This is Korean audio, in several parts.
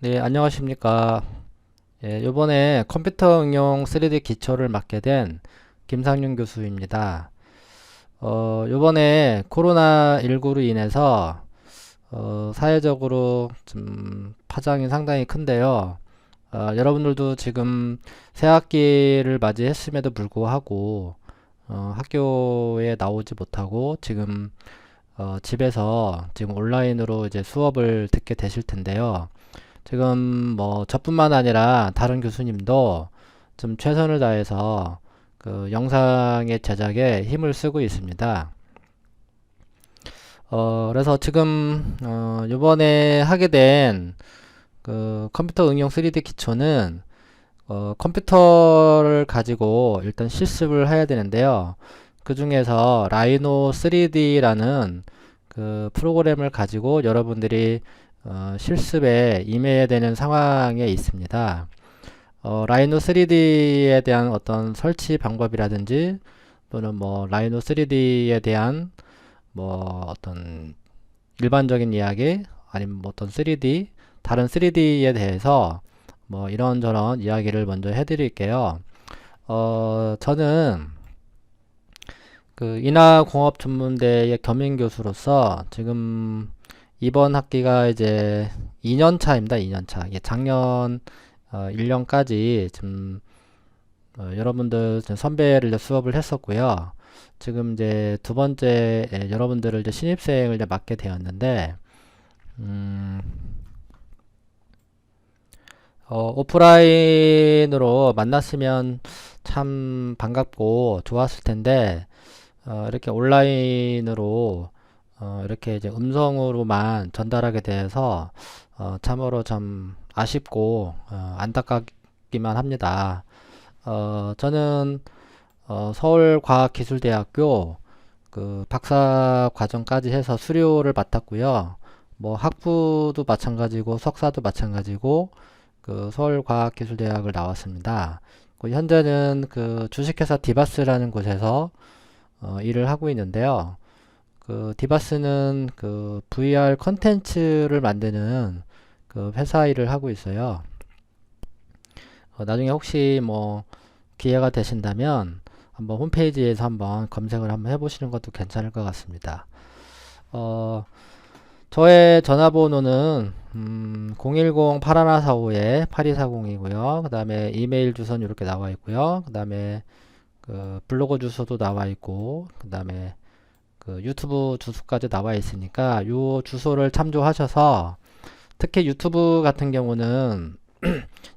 네, 안녕하십니까. 예, 요번에 컴퓨터 응용 3D 기초를 맡게 된 김상윤 교수입니다. 요번에 코로나19로 인해서 사회적으로 좀 파장이 상당히 큰데요. 여러분들도 지금 새 학기를 맞이했음에도 불구하고 학교에 나오지 못하고 지금 집에서 지금 온라인으로 이제 수업을 듣게 되실 텐데요. 지금 뭐 저뿐만 아니라 다른 교수님도 좀 최선을 다해서 그 영상의 제작에 힘을 쓰고 있습니다. 그래서 지금 이번에 하게 된 그 컴퓨터 응용 3D 기초는 컴퓨터를 가지고 일단 실습을 해야 되는데요. 그 중에서 라이노 3D라는 그 프로그램을 가지고 여러분들이 실습에 임해야 되는 상황에 있습니다. 라이노 3D에 대한 어떤 설치 방법이라든지 또는 뭐 라이노 3D에 대한 뭐 어떤 일반적인 이야기 아니면 뭐 어떤 3D 다른 3D에 대해서 뭐 이런저런 이야기를 먼저 해드릴게요. 저는 그 인하공업전문대의 겸임 교수로서 지금 이번 학기가 이제 2년 차입니다. 2년 차. 예, 작년 1년까지 좀 여러분들 좀 선배를 이제 수업을 했었고요. 지금 이제 두 번째 여러분들을 이제 신입생을 이제 맡게 되었는데 음, 오프라인으로 만났으면 참 반갑고 좋았을 텐데 이렇게 온라인으로 이렇게 이제 음성으로만 전달하게 돼서 참으로 좀 아쉽고 안타깝기만 합니다. 저는 서울과학기술대학교 그 박사 과정까지 해서 수료를 맡았고요. 뭐 학부도 마찬가지고 석사도 마찬가지고 그 서울과학기술대학을 나왔습니다. 그 현재는 그 주식회사 디바스라는 곳에서 일을 하고 있는데요. 그 디바스는 그 VR 컨텐츠를 만드는 그 회사 일을 하고 있어요. 나중에 혹시 뭐 기회가 되신다면 한번 홈페이지에서 한번 검색을 한번 해보시는 것도 괜찮을 것 같습니다. 어, 저의 전화번호는 010-8145-8240이고요. 그 다음에 이메일 주소는 이렇게 나와 있고요. 그 다음에 그 블로그 주소도 나와 있고, 그 다음에 그 유튜브 주소까지 나와 있으니까 요 주소를 참조하셔서 특히 유튜브 같은 경우는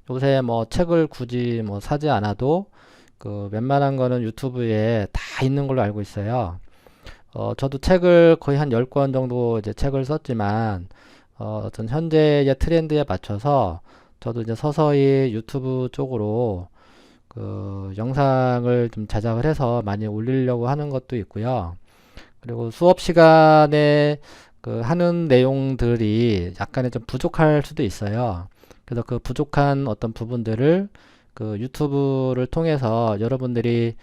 요새 뭐 책을 굳이 뭐 사지 않아도 그 웬만한 거는 유튜브에 다 있는 걸로 알고 있어요. 저도 책을 거의 한 10권 정도 이제 책을 썼지만 전 현재의 트렌드에 맞춰서 저도 이제 서서히 유튜브 쪽으로 그 영상을 좀 제작을 해서 많이 올리려고 하는 것도 있고요. 그리고 수업 시간에 그 하는 내용들이 약간의 좀 부족할 수도 있어요. 그래서 그 부족한 어떤 부분들을 그 유튜브를 통해서 여러분들이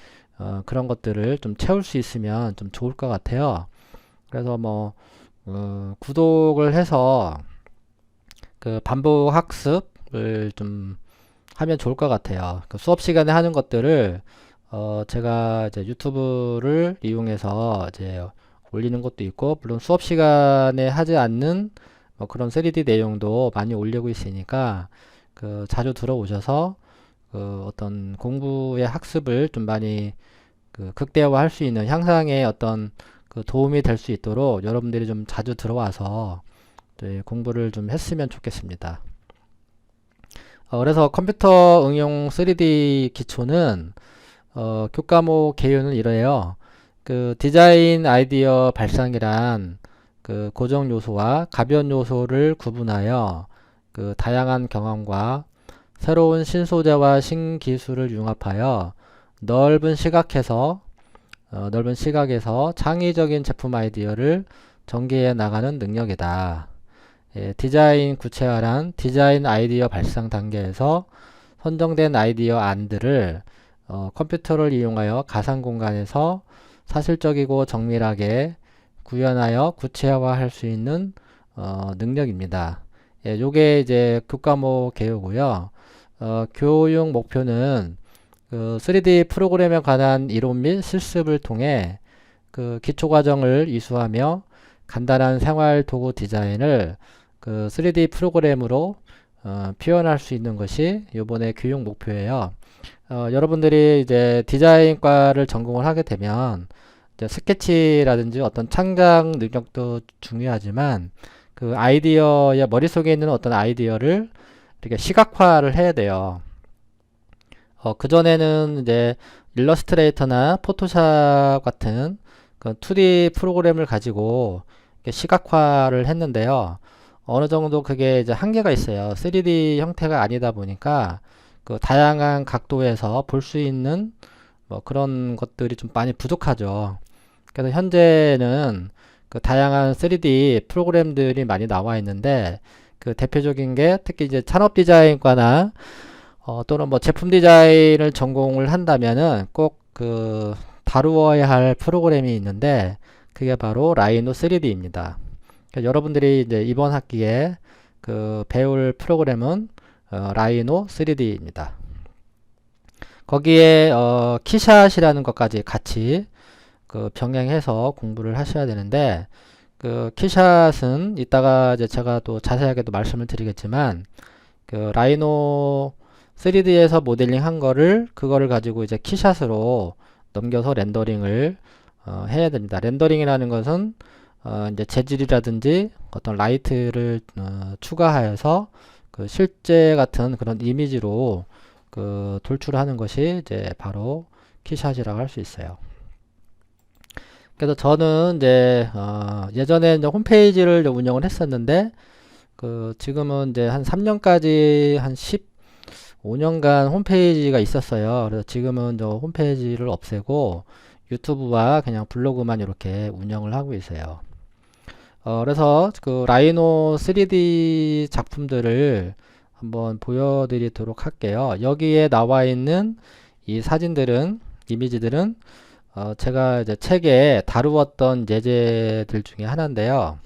그런 것들을 좀 채울 수 있으면 좀 좋을 것 같아요. 그래서 뭐 구독을 해서 그 반복 학습을 좀 하면 좋을 것 같아요. 그 수업 시간에 하는 것들을 제가 이제 유튜브를 이용해서 이제 올리는 것도 있고, 물론 수업 시간에 하지 않는 뭐 그런 3D 내용도 많이 올리고 있으니까, 그 자주 들어오셔서 그 어떤 공부의 학습을 좀 많이 그 극대화할 수 있는 향상의 어떤 그 도움이 될 수 있도록 여러분들이 좀 자주 들어와서 네, 공부를 좀 했으면 좋겠습니다. 그래서 컴퓨터 응용 3D 기초는 교과목 개요는 이래요. 그 디자인 아이디어 발상이란 그 고정 요소와 가변 요소를 구분하여 그 다양한 경험과 새로운 신소재와 신기술을 융합하여 넓은 시각에서 넓은 시각에서 창의적인 제품 아이디어를 전개해 나가는 능력이다. 예, 디자인 구체화란 디자인 아이디어 발상 단계에서 선정된 아이디어 안들을 컴퓨터를 이용하여 가상 공간에서 사실적이고 정밀하게 구현하여 구체화할 수 있는 능력입니다. 예, 요게 이제 교과목 개요고요. 교육 목표는 그 3D 프로그램에 관한 이론 및 실습을 통해 그 기초 과정을 이수하며 간단한 생활 도구 디자인을 그 3D 프로그램으로 표현할 수 있는 것이 이번에 교육 목표예요. 여러분들이 이제 디자인과를 전공을 하게 되면 이제 스케치라든지 어떤 창작 능력도 중요하지만 그 아이디어의 머릿속에 있는 어떤 아이디어를 이렇게 시각화를 해야 돼요. 그전에는 이제 일러스트레이터나 포토샵 같은 그 2D 프로그램을 가지고 이렇게 시각화를 했는데요. 어느 정도 그게 이제 한계가 있어요. 3D 형태가 아니다 보니까 그 다양한 각도에서 볼 수 있는 뭐 그런 것들이 좀 많이 부족하죠. 그래서 현재는 그 다양한 3D 프로그램들이 많이 나와 있는데 그 대표적인 게 특히 이제 산업 디자인과나 또는 뭐 제품 디자인을 전공을 한다면은 꼭 그 다루어야 할 프로그램이 있는데 그게 바로 라이노 3D입니다. 그러니까 여러분들이 이제 이번 학기에 그 배울 프로그램은 라이노 3D입니다. 거기에 키샷이라는 것까지 같이 그 병행해서 공부를 하셔야 되는데 그 키샷은 이따가 이제 제가 또 자세하게 또 말씀을 드리겠지만 그 라이노 3D에서 모델링 한 거를 그거를 가지고 이제 키샷으로 넘겨서 렌더링을 해야 됩니다. 렌더링이라는 것은 이제 재질이라든지 어떤 라이트를 추가하여서 그 실제 같은 그런 이미지로 그 돌출하는 것이 이제 바로 키샷이라고 할 수 있어요. 그래서 저는 이제 예전에 이제 홈페이지를 운영을 했었는데 그 지금은 이제 한 3년까지 한 15년간 홈페이지가 있었어요. 그래서 지금은 저 홈페이지를 없애고 유튜브와 그냥 블로그만 이렇게 운영을 하고 있어요. 그래서 그 라이노 3D 작품들을 한번 보여드리도록 할게요. 여기에 나와 있는 이 사진들은, 이미지들은 제가 이제 책에 다루었던 예제들 중에 하나인데요.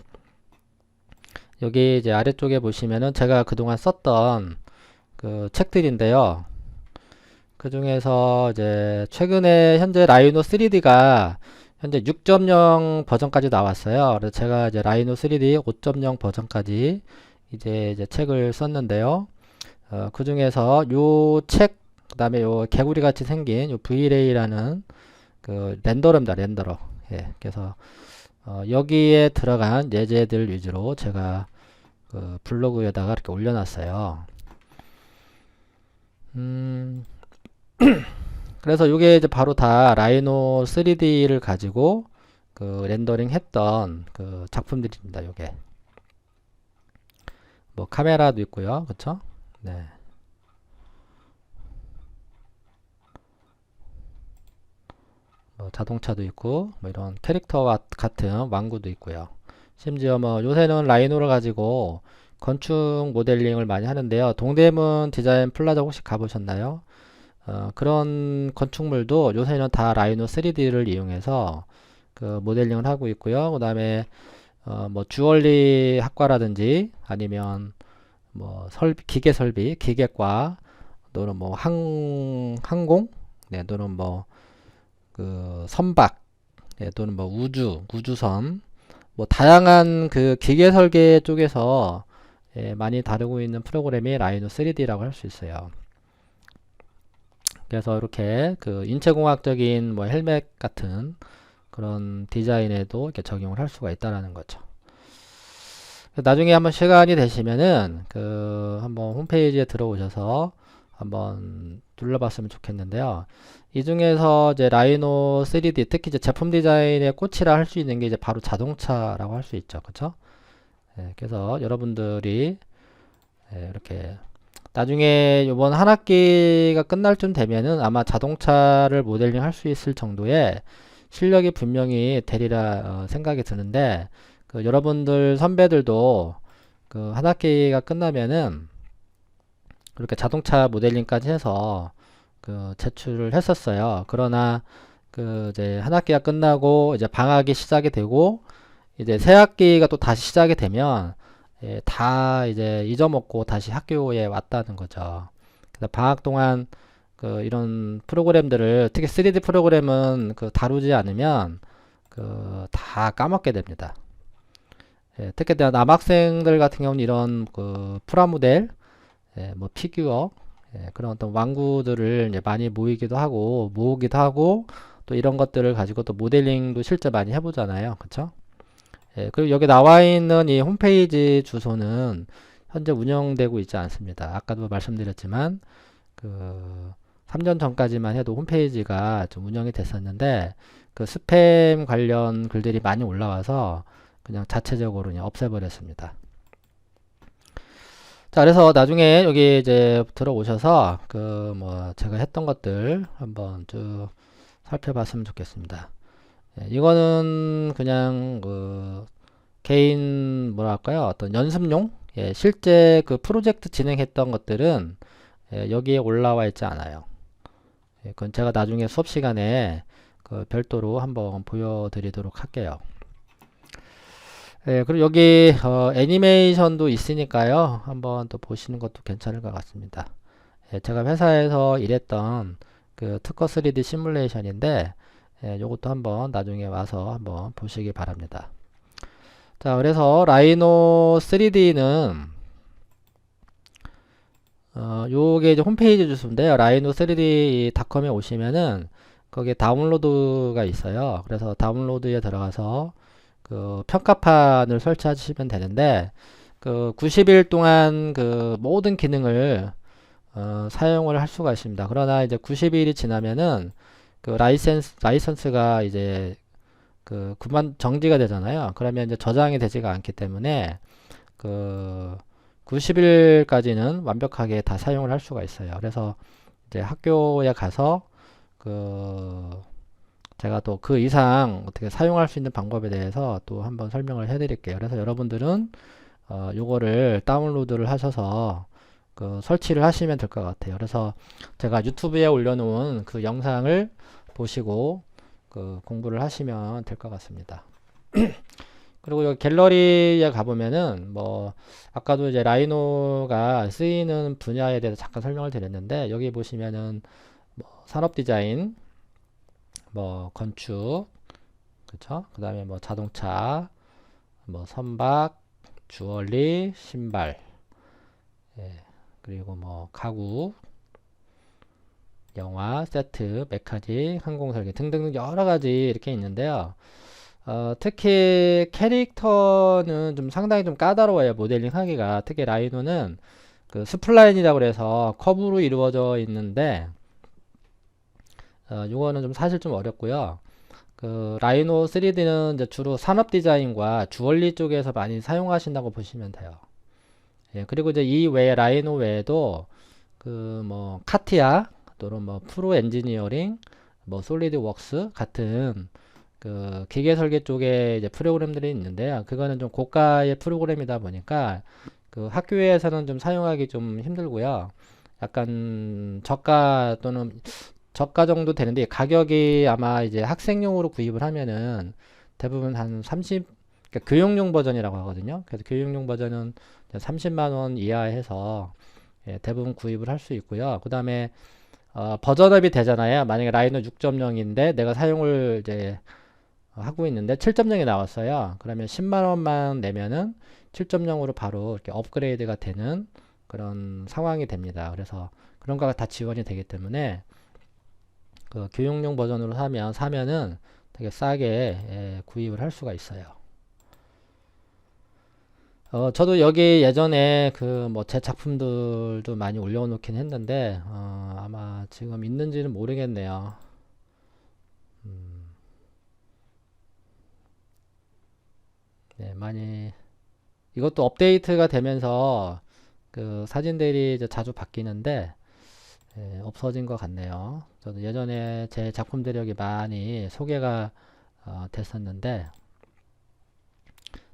여기 이제 아래쪽에 보시면은 제가 그동안 썼던 그 책들인데요. 그 중에서 이제 최근에 현재 라이노 3D가 현재 6.0 버전까지 나왔어요. 그래서 제가 이제 라이노 3D 5.0 버전까지 이제 책을 썼는데요. 그 중에서 요 책, 그 다음에 요 개구리 같이 생긴 요 V-Ray라는 그 렌더러입니다. 렌더러. 예, 그래서 여기에 들어간 예제들 위주로 제가 그 블로그에다가 이렇게 올려놨어요. 그래서 이게 이제 바로 다 라이노 3D를 가지고 그 렌더링 했던 그 작품들입니다. 요게 뭐 카메라도 있고요. 그쵸? 네. 뭐 자동차도 있고 뭐 이런 캐릭터 같은 왕구도 있고요. 심지어 뭐 요새는 라이노를 가지고 건축 모델링을 많이 하는데요. 동대문 디자인 플라자 혹시 가보셨나요? 그런 건축물도 요새는 다 라이노 3D를 이용해서 그 모델링을 하고 있고요. 그 다음에 뭐 주얼리 학과라든지 아니면 뭐 기계 설비, 기계과 또는 뭐 항공, 네, 또는 뭐 그 선박, 네, 또는 뭐 우주선, 뭐 다양한 그 기계 설계 쪽에서 예, 많이 다루고 있는 프로그램이 라이노 3D라고 할 수 있어요. 그래서 이렇게 그 인체공학적인 뭐 헬멧 같은 그런 디자인에도 이렇게 적용을 할 수가 있다라는 거죠. 나중에 한번 시간이 되시면은 그 한번 홈페이지에 들어오셔서 한번 둘러봤으면 좋겠는데요. 이 중에서 이제 라이노 3D 특히 이제 제품 디자인의 꽃이라 할 수 있는 게 이제 바로 자동차라고 할 수 있죠. 그쵸? 예, 그래서 여러분들이 예, 이렇게 나중에 이번 한 학기가 끝날 쯤 되면은 아마 자동차를 모델링 할 수 있을 정도의 실력이 분명히 되리라 생각이 드는데 그 여러분들 선배들도 그 한 학기가 끝나면은 그렇게 자동차 모델링까지 해서 그 제출을 했었어요. 그러나 그 이제 한 학기가 끝나고 이제 방학이 시작이 되고 이제 새 학기가 또 다시 시작이 되면 다 이제 잊어먹고 다시 학교에 왔다는 거죠. 그래서 방학 동안 그 이런 프로그램들을 특히 3D 프로그램은 그 다루지 않으면 그 다 까먹게 됩니다. 특히 남학생들 같은 경우는 이런 그 프라모델, 뭐 피규어, 그런 어떤 완구들을 이제 많이 모으기도 하고 또 이런 것들을 가지고 또 모델링도 실제 많이 해보잖아요. 그쵸? 그리고 여기 나와 있는 이 홈페이지 주소는 현재 운영되고 있지 않습니다. 아까도 말씀드렸지만 그 3년 전까지만 해도 홈페이지가 좀 운영이 됐었는데 그 스팸 관련 글들이 많이 올라와서 그냥 자체적으로 그냥 없애버렸습니다. 자, 그래서 나중에 여기 이제 들어오셔서 그 뭐 제가 했던 것들 한번 쭉 살펴봤으면 좋겠습니다. 이거는 그냥 그 개인 뭐랄까요 어떤 연습용 실제 그 프로젝트 진행했던 것들은 여기에 올라와 있지 않아요. 그건 제가 나중에 수업 시간에 그 별도로 한번 보여드리도록 할게요. 그리고 여기 애니메이션도 있으니까요. 한번 또 보시는 것도 괜찮을 것 같습니다. 제가 회사에서 일했던 그 특허 3D 시뮬레이션인데 요것도 한번 나중에 와서 한번 보시기 바랍니다. 자, 그래서 라이노 3D는 요게 이제 홈페이지 주소인데요. rhino3d.com에 오시면은 거기에 다운로드가 있어요. 그래서 다운로드에 들어가서 그 평가판을 설치하시면 되는데 그 90일 동안 그 모든 기능을 사용을 할 수가 있습니다. 그러나 이제 90일이 지나면은 그 라이선스가 이제 그 정지가 되잖아요. 그러면 이제 저장이 되지가 않기 때문에 그 90일까지는 완벽하게 다 사용을 할 수가 있어요. 그래서 이제 학교에 가서 그 제가 또 그 이상 어떻게 사용할 수 있는 방법에 대해서 또 한번 설명을 해 드릴게요. 그래서 여러분들은 요거를 다운로드를 하셔서 그 설치를 하시면 될 것 같아요. 그래서 제가 유튜브에 올려놓은 그 영상을 보시고 그 공부를 하시면 될 것 같습니다. 그리고 여기 갤러리에 가보면은 뭐 아까도 이제 라이노가 쓰이는 분야에 대해서 잠깐 설명을 드렸는데 여기 보시면은 뭐 산업 디자인, 뭐 건축, 그쵸? 그 다음에 뭐 자동차, 뭐 선박, 주얼리, 신발, 그리고 뭐 가구, 영화, 세트, 메카닉, 항공설계 등등 여러 가지 이렇게 있는데요. 특히 캐릭터는 좀 상당히 좀 까다로워요. 모델링 하기가. 특히 라이노는 그 스플라인이라고 그래서 커브로 이루어져 있는데 요거는 좀 사실 좀 어렵고요. 그 라이노 3D는 이제 주로 산업 디자인과 주얼리 쪽에서 많이 사용하신다고 보시면 돼요. 그리고 이제 이 외에 라이노 외에도 그 뭐 카티아 또는 뭐 프로 엔지니어링, 뭐 솔리드웍스 같은 그 기계 설계 쪽에 이제 프로그램들이 있는데요. 그거는 좀 고가의 프로그램이다 보니까 그 학교에서는 좀 사용하기 좀 힘들고요. 약간 저가 또는 저가 정도 되는데 가격이 아마 이제 학생용으로 구입을 하면은 대부분 한 30, 그러니까 교육용 버전이라고 하거든요. 그래서 교육용 버전은 30만 원 이하 해서 대부분 구입을 할 수 있고요. 그 다음에 버전업이 되잖아요. 만약에 라이노 6.0인데 내가 사용을 이제 하고 있는데 7.0이 나왔어요. 그러면 10만 원만 내면은 7.0으로 바로 이렇게 업그레이드가 되는 그런 상황이 됩니다. 그래서 그런 거가 다 지원이 되기 때문에 그 교육용 버전으로 사면은 되게 싸게 구입을 할 수가 있어요. 저도 여기 예전에 그 뭐 제 작품들도 많이 올려놓긴 했는데 아마 지금 있는지는 모르겠네요. 네, 많이 이것도 업데이트가 되면서 그 사진들이 이제 자주 바뀌는데 없어진 것 같네요. 저도 예전에 제 작품들이 여기 많이 소개가 됐었는데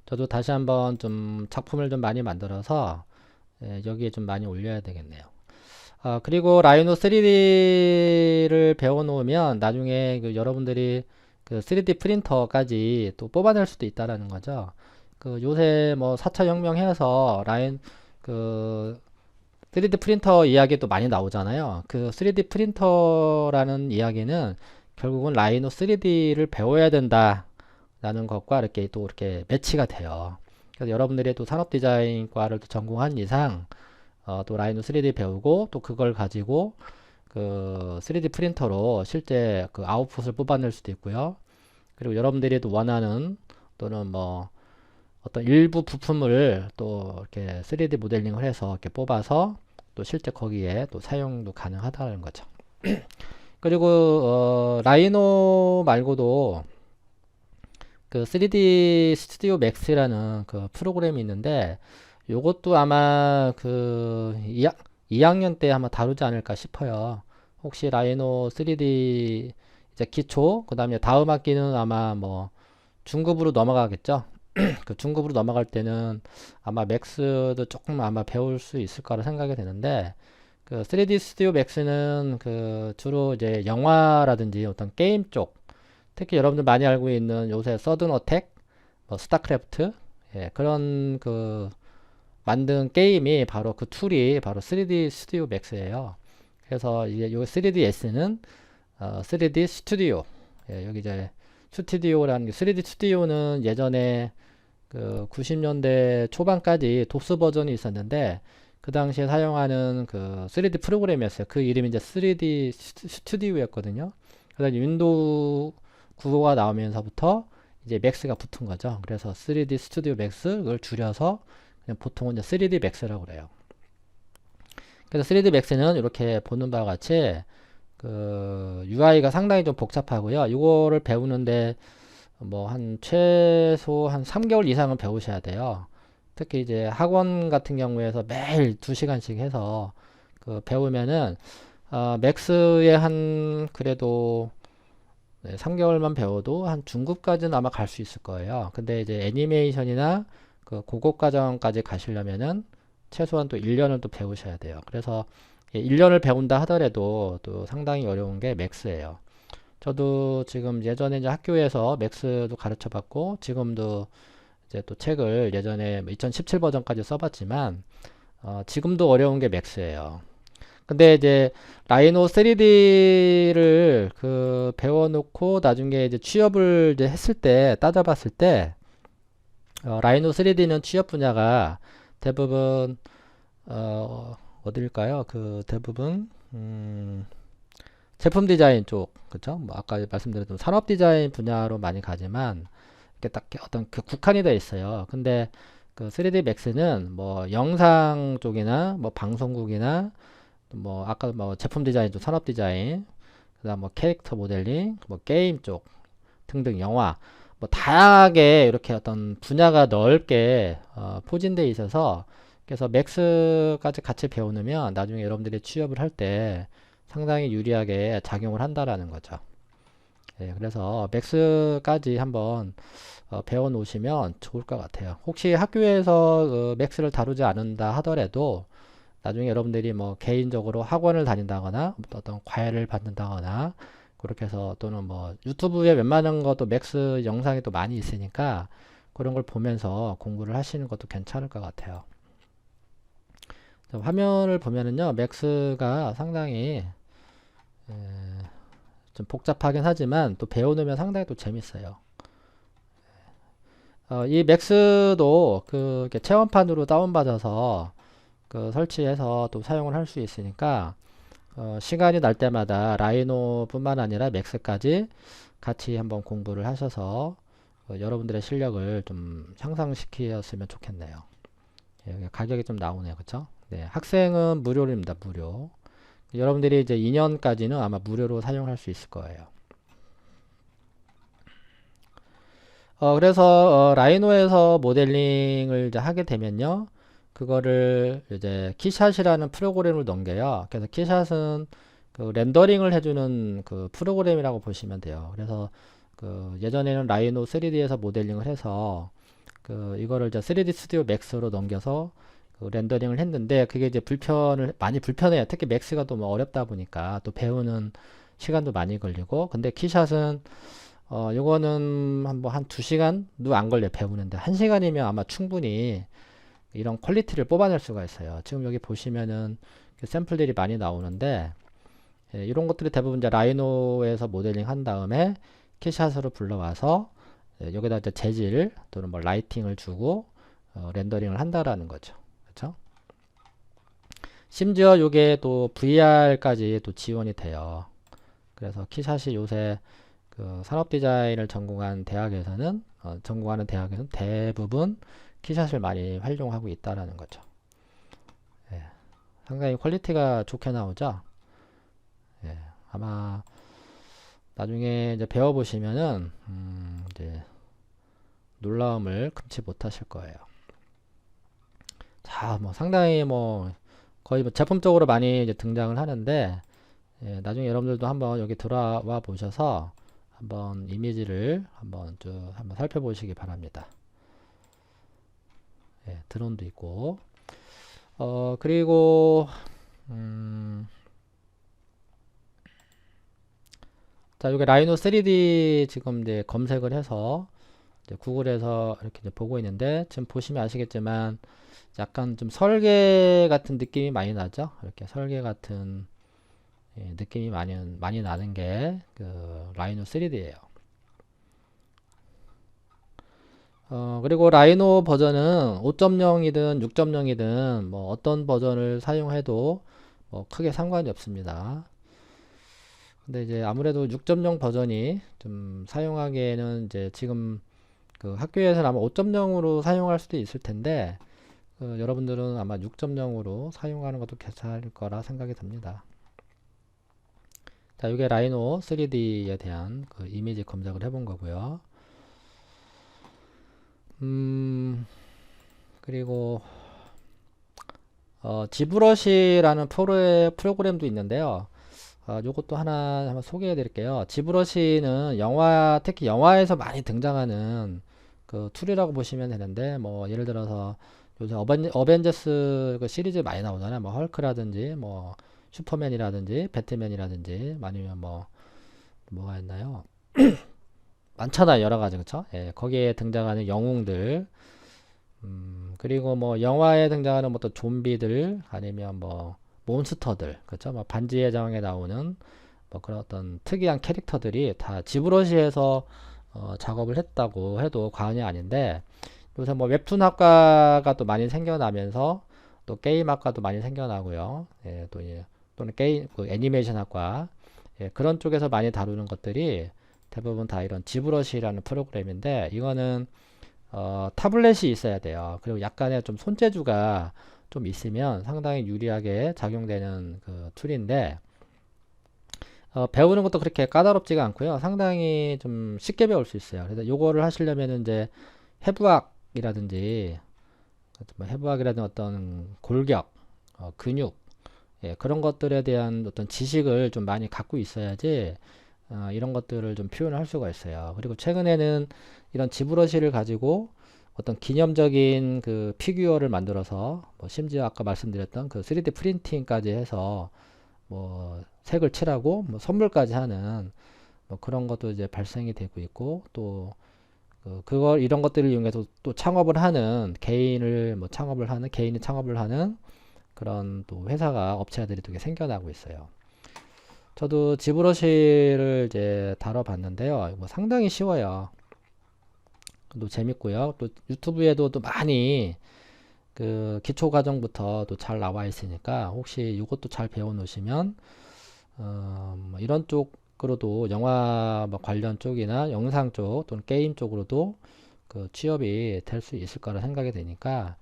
저도 다시 한번 좀 작품을 좀 많이 만들어서 여기에 좀 많이 올려야 되겠네요. 그리고 라이노 3D를 배워 놓으면 나중에 그 여러분들이 그 3D 프린터까지 또 뽑아낼 수도 있다라는 거죠. 그 요새 뭐 4차 혁명 해서 그 3D 프린터 이야기 또 많이 나오잖아요. 그 3D 프린터라는 이야기는 결국은 라이노 3D를 배워야 된다라는 것과 이렇게 또 이렇게 매치가 돼요. 그래서 여러분들이 또 산업 디자인과를 또 전공한 이상 또 라이노 3D 배우고 또 그걸 가지고 그 3D 프린터로 실제 그 아웃풋을 뽑아낼 수도 있고요. 그리고 여러분들이 또 원하는 또는 뭐 어떤 일부 부품을 또 이렇게 3D 모델링을 해서 이렇게 뽑아서 또 실제 거기에 또 사용도 가능하다는 거죠. 그리고 라이노 말고도 그 3D 스튜디오 맥스라는 그 프로그램이 있는데 요것도 아마 그 2학년 때 아마 다루지 않을까 싶어요. 혹시 라이노 3D 이제 기초, 그 다음에 다음 학기는 아마 뭐 중급으로 넘어가겠죠. 그 중급으로 넘어갈 때는 아마 맥스도 조금 아마 배울 수 있을 거라 생각이 되는데 그 3D 스튜디오 맥스는 그 주로 이제 영화라든지 어떤 게임 쪽, 특히 여러분들 많이 알고 있는 요새 서든 어택, 뭐 스타크래프트, 예, 그런 그 만든 게임이 바로 그 툴이 바로 3D 스튜디오 맥스예요. 그래서 이제 요 3DS는 3D 스튜디오, 예, 여기 이제 스튜디오라는 게 3D 스튜디오는 예전에 그 90년대 초반까지 도스 버전이 있었는데 그 당시에 사용하는 그 3D 프로그램이었어요. 그 이름이 이제 3D 스튜디오였거든요. 그래서 윈도우 9가 나오면서부터 이제 맥스가 붙은 거죠. 그래서 3D 스튜디오 맥스를 줄여서 그냥 보통은 이제 3D 맥스라고 그래요. 그래서 3D 맥스는 이렇게 보는 바와 같이 그 UI가 상당히 좀 복잡하고요. 이거를 배우는데 뭐 한 최소 한 3개월 이상은 배우셔야 돼요. 특히 이제 학원 같은 경우에서 매일 2시간씩 해서 그 배우면은 맥스에 한 그래도 3개월만 배워도 한 중급까지는 아마 갈 수 있을 거예요. 근데 이제 애니메이션이나 그 고급 과정까지 가시려면은 최소한 또 1년을 또 배우셔야 돼요. 그래서 1년을 배운다 하더라도 또 상당히 어려운 게 맥스예요. 저도 지금 예전에 이제 학교에서 맥스도 가르쳐 받고 지금도 이제 또 책을 예전에 2017 버전까지 써봤지만 지금도 어려운 게 맥스예요. 근데 이제 라이노 3D를 그 배워놓고 나중에 이제 취업을 이제 했을 때 따져봤을 때 라이노 3D는 취업 분야가 대부분 어딜까요? 그 대부분 제품 디자인 쪽, 그쵸? 뭐 아까 말씀드렸던 산업 디자인 분야로 많이 가지만 이렇게 딱 어떤 그 국한이 되어 있어요. 근데 그 3D 맥스는 뭐 영상 쪽이나 뭐 방송국이나 뭐 아까 뭐 제품 디자인 쪽, 산업 디자인, 그다음 뭐 캐릭터 모델링, 뭐 게임 쪽 등등 영화 뭐 다양하게 이렇게 어떤 분야가 넓게 포진되어 있어서 그래서 맥스까지 같이 배우면 나중에 여러분들이 취업을 할 때 상당히 유리하게 작용을 한다라는 거죠. 예, 그래서 맥스까지 한번 배워 놓으시면 좋을 것 같아요. 혹시 학교에서 맥스를 다루지 않는다 하더라도 나중에 여러분들이 뭐 개인적으로 학원을 다닌다거나 어떤 과외를 받는다거나 그렇게 해서 또는 뭐 유튜브에 웬만한 것도 맥스 영상이 또 많이 있으니까 그런 걸 보면서 공부를 하시는 것도 괜찮을 것 같아요. 화면을 보면은요, 맥스가 상당히 좀 복잡하긴 하지만 또 배워놓으면 상당히 또 재밌어요. 이 맥스도 그 이렇게 체험판으로 다운받아서 그 설치해서 또 사용을 할 수 있으니까 시간이 날 때마다 라이노 뿐만 아니라 맥스까지 같이 한번 공부를 하셔서 여러분들의 실력을 좀 향상시키셨으면 좋겠네요. 예, 가격이 좀 나오네요. 그쵸? 네, 학생은 무료입니다. 무료. 여러분들이 이제 2년까지는 아마 무료로 사용할 수 있을 거예요. 그래서 라이노에서 모델링을 이제 하게 되면요. 그거를 이제 키샷이라는 프로그램을 넘겨요. 그래서 키샷은 그 렌더링을 해주는 그 프로그램이라고 보시면 돼요. 그래서 그 예전에는 라이노 3D에서 모델링을 해서 그 이거를 이제 3D 스튜디오 맥스로 넘겨서 그 렌더링을 했는데 그게 이제 많이 불편해요. 특히 맥스가 또 뭐 어렵다 보니까 또 배우는 시간도 많이 걸리고 근데 키샷은 요거는 한 2시간도 안 걸려 배우는데 1시간이면 아마 충분히 이런 퀄리티를 뽑아낼 수가 있어요. 지금 여기 보시면은 샘플들이 많이 나오는데 이런 것들이 대부분 이제 라이노에서 모델링 한 다음에 키샷으로 불러와서 여기다 이제 재질 또는 뭐 라이팅을 주고 렌더링을 한다라는 거죠. 그렇죠? 심지어 요게 또 VR까지 또 지원이 돼요. 그래서 키샷이 요새 그 산업 디자인을 전공하는 대학에서는 대부분 키샷을 많이 활용하고 있다라는 거죠. 예, 상당히 퀄리티가 좋게 나오죠. 예, 아마 나중에 이제 배워보시면은 이제 놀라움을 금치 못하실 거예요. 자, 뭐 상당히 뭐 거의 뭐 제품적으로 많이 이제 등장을 하는데 나중에 여러분들도 한번 여기 들어와 보셔서 한번 이미지를 한번 살펴보시기 바랍니다. 드론도 있고 그리고 자, 여기 라이노 3D 지금 이제 검색을 해서 이제 구글에서 이렇게 이제 보고 있는데 지금 보시면 아시겠지만 약간 좀 설계 같은 느낌이 많이 나죠. 이렇게 설계 같은 느낌이 많이 나는 게 그 라이노 3D예요. 그리고 라이노 버전은 5.0이든 6.0이든 뭐 어떤 버전을 사용해도 뭐 크게 상관이 없습니다. 근데 이제 아무래도 6.0 버전이 좀 사용하기에는 이제 지금 그 학교에서는 아마 5.0으로 사용할 수도 있을 텐데 여러분들은 아마 6.0으로 사용하는 것도 괜찮을 거라 생각이 듭니다. 자, 이게 라이노 3D에 대한 그 이미지 검색을 해본 거고요. 그리고 지브러시라는 프로그램도 있는데요. 요것도 하나 한번 소개해 드릴게요. 지브러시는 특히 영화에서 많이 등장하는 그 툴이라고 보시면 되는데, 뭐, 예를 들어서 요새 어벤져스 그 시리즈 많이 나오잖아요. 뭐, 헐크라든지, 뭐, 슈퍼맨이라든지, 배트맨이라든지, 아니면 뭐가 있나요? 많잖아요. 여러 가지, 그쵸? 예, 거기에 등장하는 영웅들, 그리고 뭐, 영화에 등장하는 뭐 또 좀비들, 아니면 뭐, 몬스터들, 그쵸? 뭐, 반지의 제왕에 나오는 뭐 그런 어떤 특이한 캐릭터들이 다 지브러시에서 작업을 했다고 해도 과언이 아닌데, 요새 뭐 웹툰 학과가 또 많이 생겨나면서 또 게임 학과도 많이 생겨나고요. 또는 게임 그 애니메이션 학과 그런 쪽에서 많이 다루는 것들이 대부분 다 이런 지브러시라는 프로그램인데 이거는 타블렛이 있어야 돼요. 그리고 약간의 좀 손재주가 좀 있으면 상당히 유리하게 작용되는 그 툴인데 배우는 것도 그렇게 까다롭지가 않고요. 상당히 좀 쉽게 배울 수 있어요. 그래서 요거를 하시려면 이제 해부학이라든지 해부학이라든 어떤 골격, 근육 그런 것들에 대한 어떤 지식을 좀 많이 갖고 있어야지 이런 것들을 좀 표현을 할 수가 있어요. 그리고 최근에는 이런 지브러시를 가지고 어떤 기념적인 그 피규어를 만들어서 뭐 심지어 아까 말씀드렸던 그 3D 프린팅까지 해서 뭐 색을 칠하고 뭐 선물까지 하는 뭐 그런 것도 이제 발생이 되고 있고 또 이런 것들을 이용해서 또 개인이 창업을 하는 그런 또 업체들이 되게 생겨나고 있어요. 저도 지브러시를 이제 다뤄봤는데요. 뭐 상당히 쉬워요. 또 재밌고요. 또 유튜브에도 또 많이 그 기초 과정부터 또 잘 나와 있으니까 혹시 이것도 잘 배워 놓으시면 뭐 이런 쪽으로도 영화 뭐 관련 쪽이나 영상 쪽 또는 게임 쪽으로도 그 취업이 될 수 있을 거라 생각이 되니까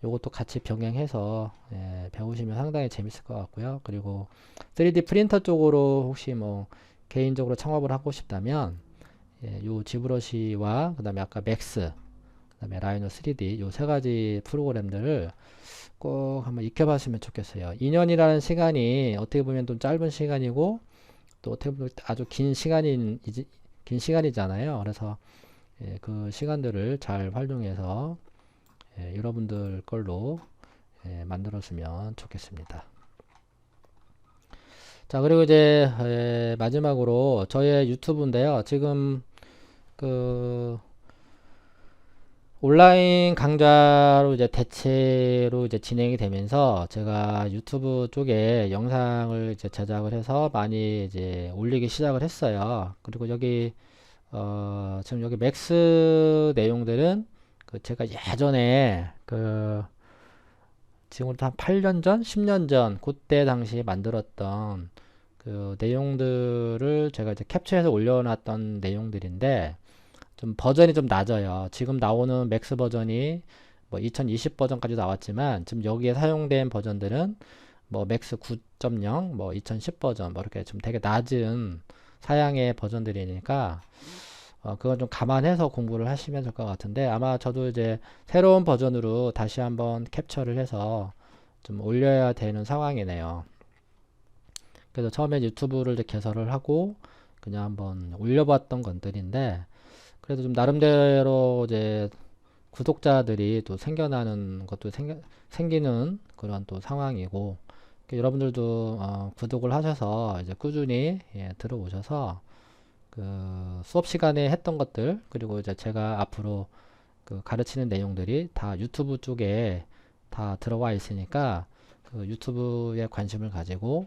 이것도 같이 병행해서 배우시면 상당히 재밌을 것 같고요. 그리고 3D 프린터 쪽으로 혹시 뭐 개인적으로 창업을 하고 싶다면 요 지브러시와 그다음에 아까 맥스 그다음에 라이노 3D 요 세 가지 프로그램들을 꼭 한번 익혀봤으면 좋겠어요. 2년이라는 시간이 어떻게 보면 좀 짧은 시간이고 또 어떻게 보면 아주 긴 시간이잖아요. 그래서 그 시간들을 잘 활용해서 여러분들 걸로 만들었으면 좋겠습니다. 자, 그리고 이제 마지막으로 저의 유튜브인데요. 지금 그 온라인 강좌로 이제 대체로 이제 진행이 되면서 제가 유튜브 쪽에 영상을 이제 제작을 해서 많이 이제 올리기 시작을 했어요. 그리고 여기 지금 여기 맥스 내용들은 그 제가 예전에 지금부터 한 8년 전, 10년 전 그때 당시 만들었던 그 내용들을 제가 이제 캡처해서 올려놨던 내용들인데 좀 버전이 좀 낮아요. 지금 나오는 맥스 버전이 뭐 2020 버전까지 나왔지만 지금 여기에 사용된 버전들은 뭐 맥스 9.0, 뭐 2010 버전 뭐 이렇게 좀 되게 낮은 사양의 버전들이니까 그건 좀 감안해서 공부를 하시면 될 것 같은데 아마 저도 이제 새로운 버전으로 다시 한번 캡처를 해서 좀 올려야 되는 상황이네요. 그래서 처음에 유튜브를 이제 개설을 하고 그냥 한번 올려봤던 것들인데 그래도 좀 나름대로 이제 구독자들이 또 생겨나는 것도 생기는 그런 또 상황이고 여러분들도 구독을 하셔서 이제 꾸준히 들어오셔서 그 수업 시간에 했던 것들 그리고 이제 제가 앞으로 그 가르치는 내용들이 다 유튜브 쪽에 다 들어와 있으니까 그 유튜브에 관심을 가지고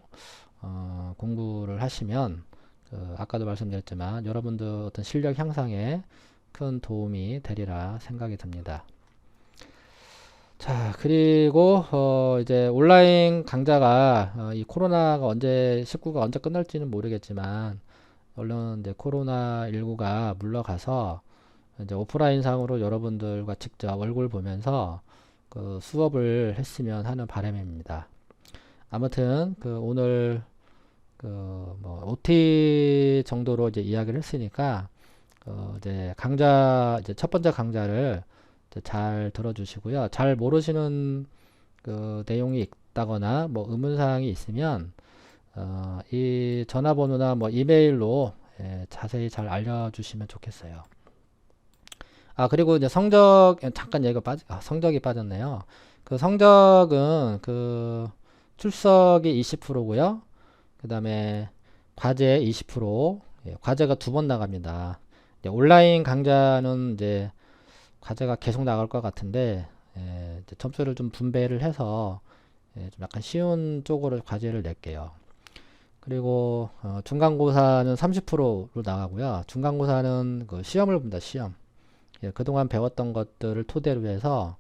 공부를 하시면 그 아까도 말씀드렸지만 여러분들 어떤 실력 향상에 큰 도움이 되리라 생각이 듭니다. 자, 그리고 이제 온라인 강좌가 이 코로나가 언제 19가 언제 끝날지는 모르겠지만 얼른 이제 코로나19가 물러가서 이제 오프라인 상으로 여러분들과 직접 얼굴 보면서 그 수업을 했으면 하는 바람입니다. 아무튼 그 오늘 그 뭐 OT 정도로 이제 이야기를 했으니까 이제 강좌 이제 첫 번째 강좌를 이제 잘 들어주시고요. 잘 모르시는 그 내용이 있다거나 뭐 의문사항이 있으면 이 전화번호나 뭐 이메일로 자세히 잘 알려주시면 좋겠어요. 아, 그리고 이제 잠깐 얘기가 성적이 빠졌네요. 그 성적은 그 출석이 20%고요. 그 다음에 과제 20%, 과제가 두 번 나갑니다. 온라인 강좌는 이제 과제가 계속 나갈 것 같은데, 이제 점수를 좀 분배를 해서 좀 약간 쉬운 쪽으로 과제를 낼게요. 그리고 중간고사는 30%로 나가고요. 중간고사는 그 시험을 본다, 시험. 그동안 배웠던 것들을 토대로 해서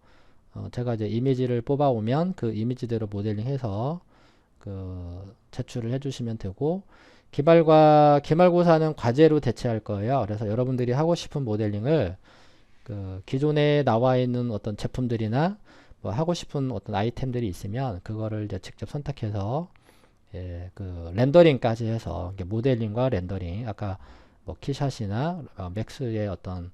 제가 이제 이미지를 뽑아오면 그 이미지대로 모델링해서 그 제출을 해주시면 되고 기말고사는 과제로 대체할 거예요. 그래서 여러분들이 하고 싶은 모델링을 그 기존에 나와 있는 어떤 제품들이나 뭐 하고 싶은 어떤 아이템들이 있으면 그거를 이제 직접 선택해서 그 렌더링까지 해서 모델링과 렌더링 아까 뭐 키샷이나 맥스의 어떤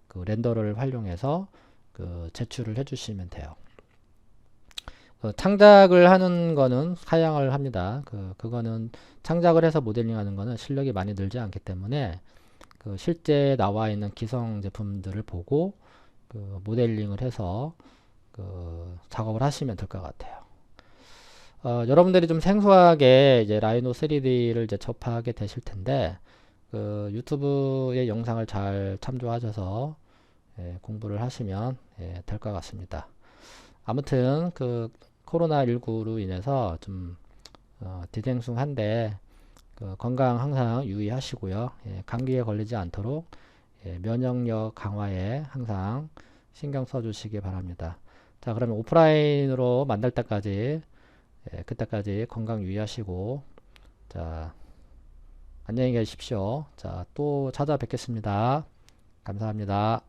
그 렌더를 활용해서 그 제출을 해주시면 돼요. 창작을 하는 거는 사양을 합니다. 그거는 창작을 해서 모델링 하는 거는 실력이 많이 늘지 않기 때문에 그 실제 나와 있는 기성 제품들을 보고 그 모델링을 해서 그 작업을 하시면 될 것 같아요. 여러분들이 좀 생소하게 이제 라이노 3D를 이제 접하게 되실 텐데 그 유튜브의 영상을 잘 참조하셔서 공부를 하시면 될 것 같습니다. 아무튼 그 코로나19로 인해서 좀 뒤숭숭한데 그 건강 항상 유의하시고요. 감기에 걸리지 않도록 면역력 강화에 항상 신경 써주시기 바랍니다. 자, 그러면 오프라인으로 만날 때까지 그때까지 건강 유의하시고 자, 안녕히 계십시오. 자, 또 찾아뵙겠습니다. 감사합니다.